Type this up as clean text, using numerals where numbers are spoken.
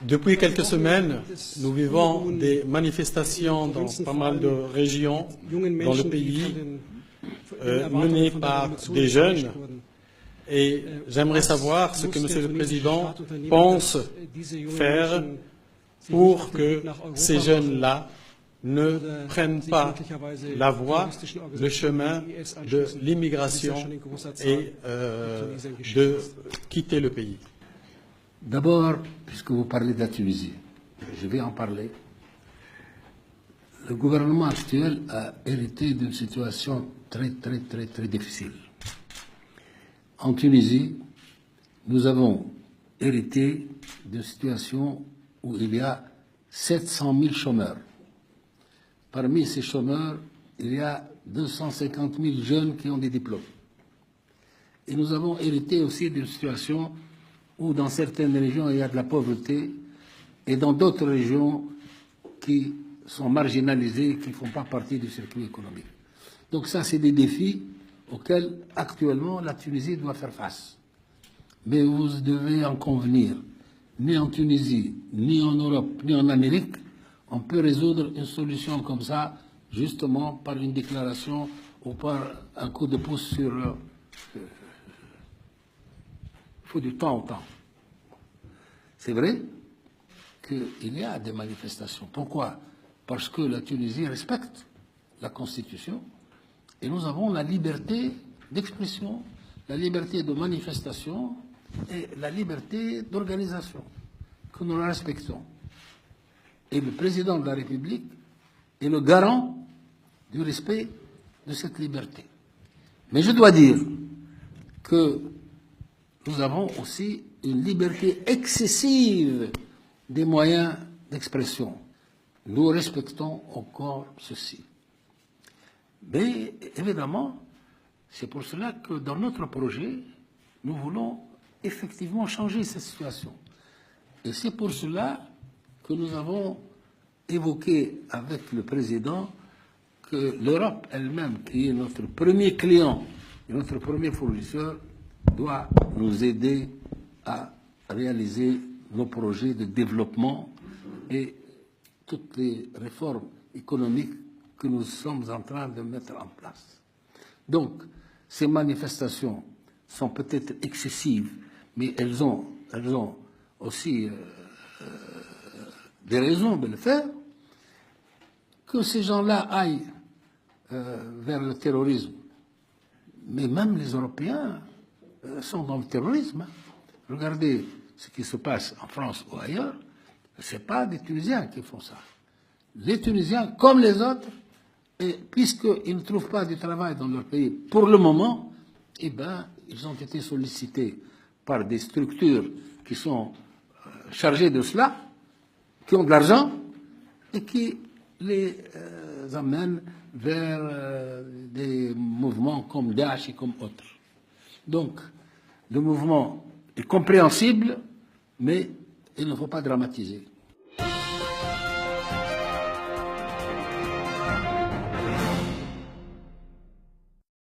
Depuis quelques semaines, nous vivons des manifestations dans pas mal de régions dans le pays, menées par des jeunes. Et j'aimerais savoir ce que M. le Président pense faire pour que ces jeunes-là ne prennent pas la voie, le chemin de l'immigration et de quitter le pays. D'abord, puisque vous parlez de la Tunisie, je vais en parler. Le gouvernement actuel a hérité d'une situation très difficile. En Tunisie, nous avons hérité d'une situation où il y a 700 000 chômeurs. Parmi ces chômeurs, il y a 250 000 jeunes qui ont des diplômes. Et nous avons hérité aussi d'une situation où dans certaines régions, il y a de la pauvreté, et dans d'autres régions qui sont marginalisées, qui ne font pas partie du circuit économique. Donc ça, c'est des défis auxquels, actuellement, la Tunisie doit faire face. Mais vous devez en convenir, ni en Tunisie, ni en Europe, ni en Amérique, on peut résoudre une solution comme ça, justement par une déclaration ou par un coup de pouce sur... il faut du temps au temps. C'est vrai qu'il y a des manifestations. Pourquoi? Parce que la Tunisie respecte la Constitution et nous avons la liberté d'expression, la liberté de manifestation et la liberté d'organisation, que nous la respectons. Et le président de la République est le garant du respect de cette liberté. Mais je dois dire que nous avons aussi une liberté excessive des moyens d'expression. Nous respectons encore ceci. Mais évidemment, c'est pour cela que dans notre projet, nous voulons effectivement changer cette situation. Et c'est pour cela que nous avons évoqué avec le président que l'Europe elle-même, qui est notre premier client et notre premier fournisseur, doit nous aider à réaliser nos projets de développement et toutes les réformes économiques que nous sommes en train de mettre en place. Donc, ces manifestations sont peut-être excessives, mais elles ont aussi des raisons de le faire. Que ces gens-là aillent vers le terrorisme, mais même les Européens sont dans le terrorisme. Regardez ce qui se passe en France ou ailleurs, ce n'est pas des Tunisiens qui font ça. Les Tunisiens, comme les autres, et puisqu'ils ne trouvent pas de travail dans leur pays pour le moment, eh ben, ils ont été sollicités par des structures qui sont chargées de cela, qui ont de l'argent et qui les amènent vers des mouvements comme Daesh et comme autres. Donc, le mouvement est compréhensible, mais il ne faut pas dramatiser.